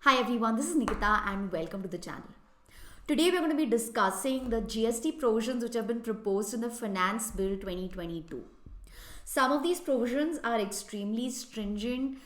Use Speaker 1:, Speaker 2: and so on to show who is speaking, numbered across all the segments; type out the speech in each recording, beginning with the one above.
Speaker 1: Hi everyone, this is Nikita and welcome to the channel. Today we're going to be discussing the GST provisions which have been proposed in the Finance Bill 2022. Some of these provisions are extremely stringent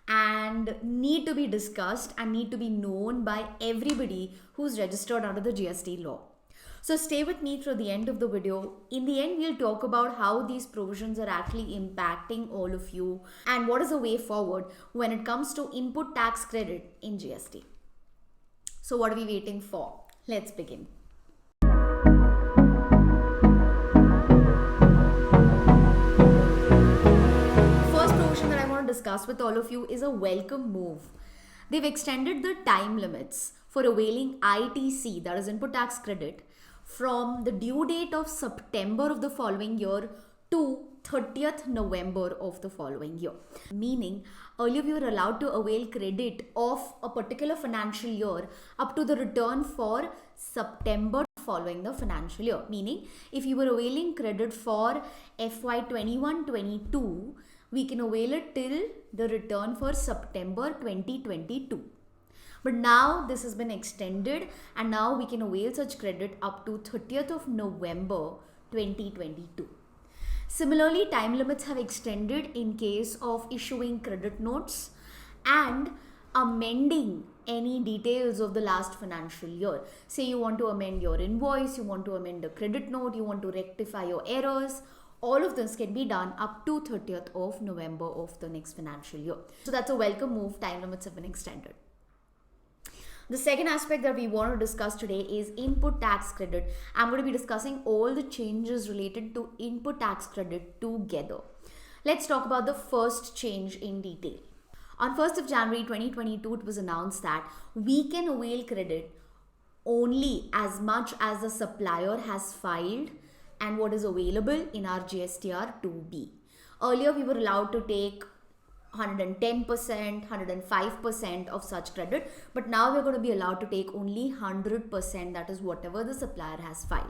Speaker 1: and need to be discussed and need to be known by everybody who's registered under the GST law. So stay with me through the end of the video. In the end, we'll talk about how these provisions are actually impacting all of you and what is the way forward when it comes to input tax credit in GST. So what are we waiting for? Let's begin. First provision that I want to discuss with all of you is a welcome move. They've extended the time limits for availing ITC, that is input tax credit, from the due date of September of the following year to 30th November of the following year. Meaning, earlier we were allowed to avail credit of a particular financial year up to the return for September following the financial year. Meaning, if you were availing credit for FY 21-22, we can avail it till the return for September 2022. But now this has been extended and now we can avail such credit up to 30th of November 2022. Similarly, time limits have extended in case of issuing credit notes and amending any details of the last financial year. Say you want to amend your invoice, you want to amend a credit note, you want to rectify your errors. All of this can be done up to 30th of November of the next financial year. So that's a welcome move. Time limits have been extended. The second aspect that we want to discuss today is input tax credit. I'm going to be discussing all the changes related to input tax credit together. Let's talk about the first change in detail. On 1st of January 2022, it was announced that we can avail credit only as much as the supplier has filed and what is available in our GSTR.to. Earlier, we were allowed to take 110%, 105% of such credit, but now we're going to be allowed to take only 100%, that is whatever the supplier has filed.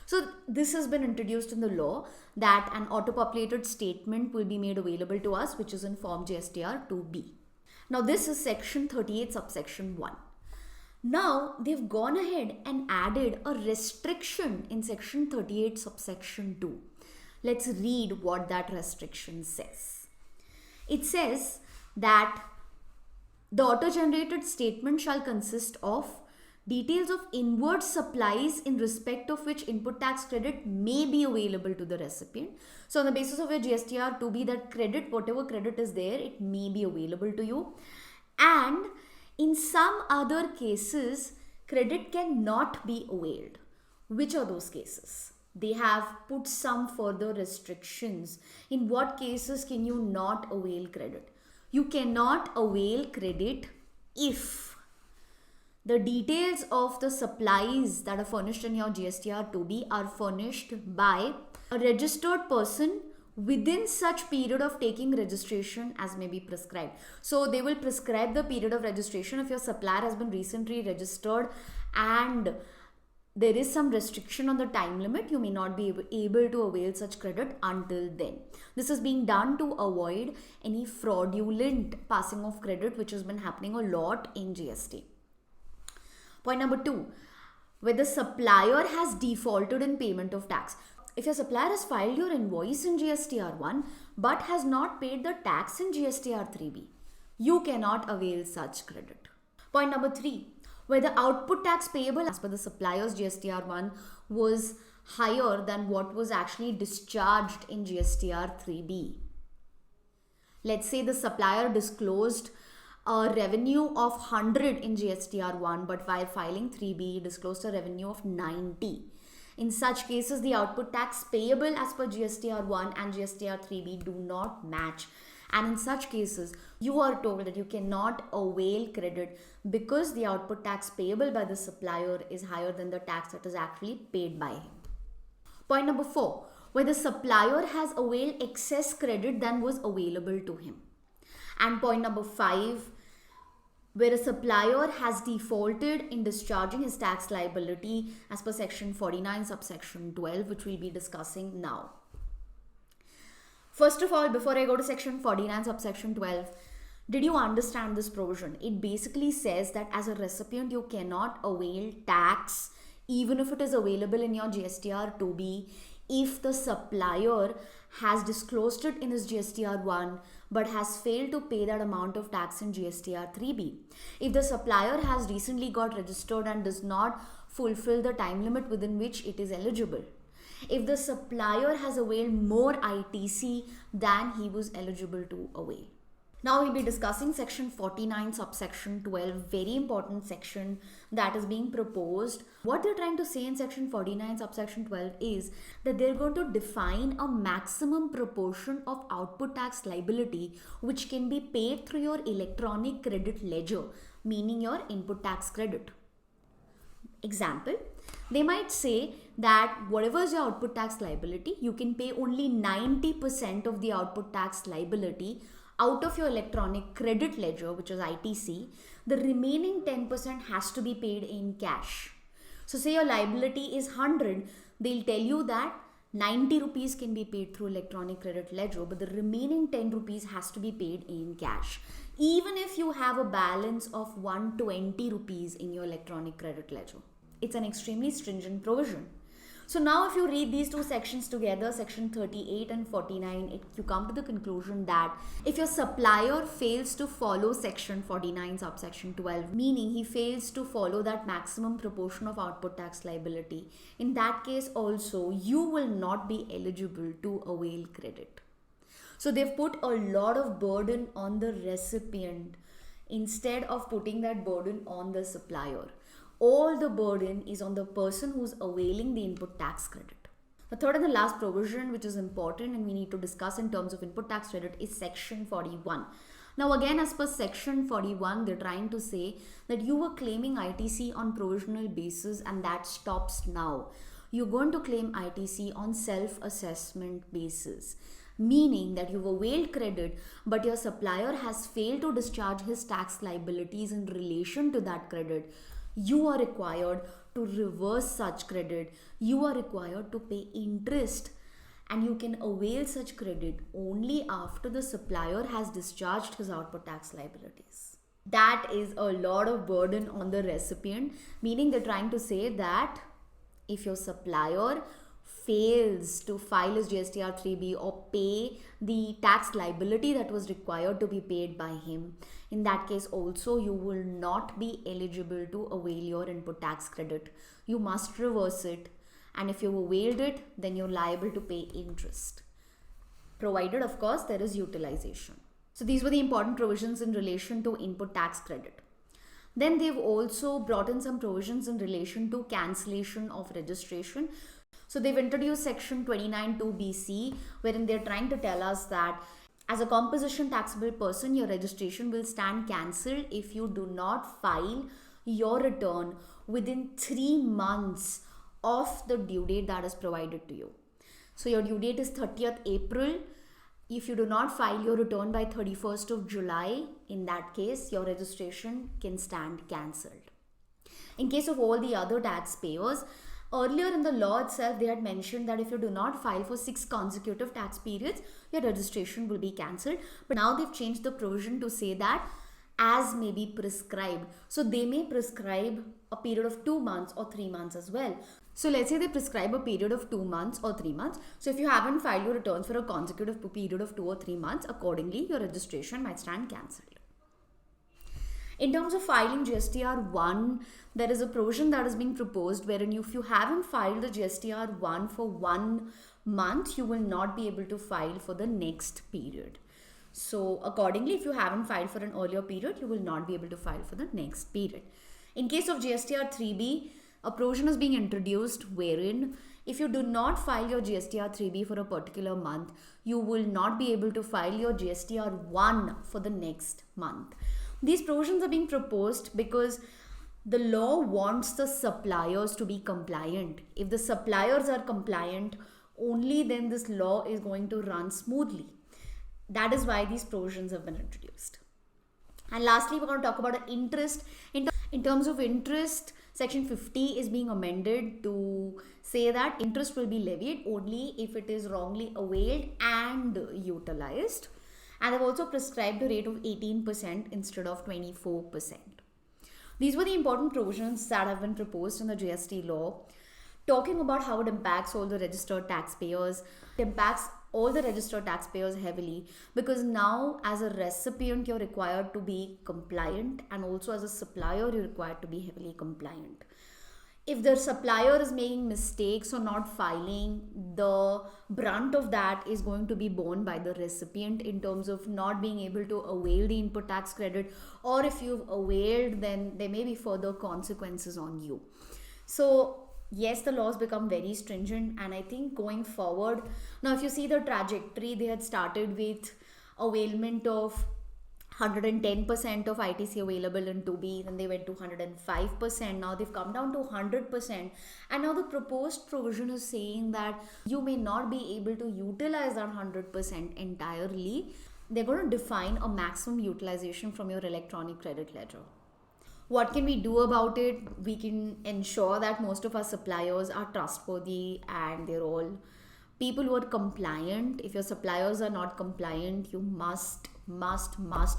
Speaker 1: So this has been introduced in the law that an auto-populated statement will be made available to us, which is in form GSTR.to. Now this is section 38 subsection 1. Now they've gone ahead and added a restriction in section 38 subsection 2. Let's read what that restriction says. It says that the auto-generated statement shall consist of details of inward supplies in respect of which input tax credit may be available to the recipient. So on the basis of your GSTR.to, that credit, whatever credit is there, it may be available to you. And in some other cases, credit cannot be availed. Which are those cases? They have put some further restrictions. In what cases can you not avail credit? You cannot avail credit if the details of the supplies that are furnished in your GSTR.to are furnished by a registered person within such period of taking registration as may be prescribed. So they will prescribe the period of registration if your supplier has been recently registered and there is some restriction on the time limit, you may not be able to avail such credit until then. This is being done to avoid any fraudulent passing of credit which has been happening a lot in GST. Point number 2, where the supplier has defaulted in payment of tax. If your supplier has filed your invoice in GSTR1 but has not paid the tax in GSTR3B, you cannot avail such credit. Point number 3, where the output tax payable as per the supplier's GSTR1 was higher than what was actually discharged in GSTR3B. Let's say the supplier disclosed a revenue of 100 in GSTR1, but while filing 3B, disclosed a revenue of 90. In such cases, the output tax payable as per GSTR1 and GSTR3B do not match. And in such cases, you are told that you cannot avail credit because the output tax payable by the supplier is higher than the tax that is actually paid by him. Point number 4, where the supplier has availed excess credit than was available to him. And point number 5, where a supplier has defaulted in discharging his tax liability as per section 49 subsection 12, which we'll be discussing now. First of all, before I go to section 49 subsection 12, Did you understand this provision? It basically says that as a recipient, you cannot avail tax even if it is available in your GSTR 2B if the supplier has disclosed it in his GSTR 1 but has failed to pay that amount of tax in GSTR 3B. If the supplier has recently got registered and does not fulfill the time limit within which it is eligible. If the supplier has availed more ITC than he was eligible to avail. Now we'll be discussing section 49 subsection 12, very important section that is being proposed. What they're trying to say in section 49 subsection 12 is that they're going to define a maximum proportion of output tax liability which can be paid through your electronic credit ledger, meaning your input tax credit. Example, they might say that whatever is your output tax liability, you can pay only 90% of the output tax liability out of your electronic credit ledger, which is ITC. The remaining 10% has to be paid in cash. So say your liability is 100, they'll tell you that 90 rupees can be paid through electronic credit ledger, but the remaining 10 rupees has to be paid in cash. Even if you have a balance of 120 rupees in your electronic credit ledger. It's an extremely stringent provision. So now if you read these two sections together, section 38 and 49, you come to the conclusion that if your supplier fails to follow section 49 subsection 12, meaning he fails to follow that maximum proportion of output tax liability, in that case also you will not be eligible to avail credit. So they've put a lot of burden on the recipient instead of putting that burden on the supplier. All the burden is on the person who's availing the input tax credit. The third and the last provision which is important and we need to discuss in terms of input tax credit is section 41. Now again, as per section 41, they're trying to say that you were claiming ITC on provisional basis and that stops now. You're going to claim ITC on self-assessment basis. Meaning that you've availed credit but your supplier has failed to discharge his tax liabilities in relation to that credit. You are required to reverse such credit. You are required to pay interest and you can avail such credit only after the supplier has discharged his output tax liabilities. That is a lot of burden on the recipient, meaning they're trying to say that if your supplier fails to file his GSTR 3B or pay the tax liability that was required to be paid by him, in that case also you will not be eligible to avail your input tax credit. You must reverse it, and if you availed it, then you're liable to pay interest, provided of course there is utilization. So these were the important provisions in relation to input tax credit. Then they've also brought in some provisions in relation to cancellation of registration. So they've introduced section 29.2 BC, wherein they're trying to tell us that as a composition taxable person, your registration will stand cancelled if you do not file your return within 3 months of the due date that is provided to you. So your due date is 30th April. If you do not file your return by 31st of July, in that case, your registration can stand cancelled. In case of all the other taxpayers, earlier in the law itself, they had mentioned that if you do not file for 6 consecutive tax periods, your registration will be cancelled. But now they've changed the provision to say that as may be prescribed. So they may prescribe a period of 2 months or 3 months as well. So let's say they prescribe a period of 2 months or 3 months. So if you haven't filed your returns for a consecutive period of 2 or 3 months, accordingly, your registration might stand cancelled. In terms of filing GSTR 1, there is a provision that is being proposed wherein if you haven't filed the GSTR 1 for 1 month, you will not be able to file for the next period. So accordingly, if you haven't filed for an earlier period, you will not be able to file for the next period. In case of GSTR 3B, a provision is being introduced wherein if you do not file your GSTR 3B for a particular month, you will not be able to file your GSTR 1 for the next month. These provisions are being proposed because the law wants the suppliers to be compliant. If the suppliers are compliant, only then this law is going to run smoothly. That is why these provisions have been introduced. And lastly, we're going to talk about interest. In terms of interest, section 50 is being amended to say that interest will be levied only if it is wrongly availed and utilized. And they've also prescribed a rate of 18% instead of 24%. These were the important provisions that have been proposed in the GST law, talking about how it impacts all the registered taxpayers. It impacts all the registered taxpayers heavily, because now as a recipient you're required to be compliant, and also as a supplier you're required to be heavily compliant. If the supplier is making mistakes or not filing, the brunt of that is going to be borne by the recipient in terms of not being able to avail the input tax credit, or if you've availed, then there may be further consequences on you. So yes, the laws become very stringent, and I think going forward, now if you see the trajectory, they had started with availment of 110% of ITC available in 2B, then they went to 105%, now they've come down to 100%, and now the proposed provision is saying that you may not be able to utilize that 100% entirely. They're going to define a maximum utilization from your electronic credit ledger. What can we do about it? We can ensure that most of our suppliers are trustworthy and they're all people who are compliant. If your suppliers are not compliant, you must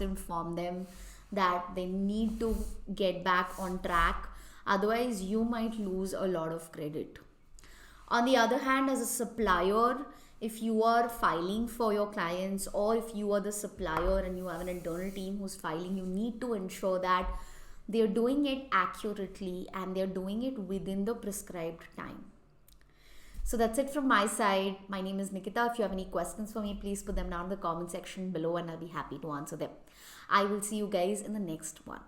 Speaker 1: inform them that they need to get back on track. Otherwise, you might lose a lot of credit. On the other hand, as a supplier, if you are filing for your clients, or if you are the supplier and you have an internal team who's filing, you need to ensure that they're doing it accurately and they're doing it within the prescribed time. So that's it from my side. My name is Nikita. If you have any questions for me, please put them down in the comment section below and I'll be happy to answer them. I will see you guys in the next one.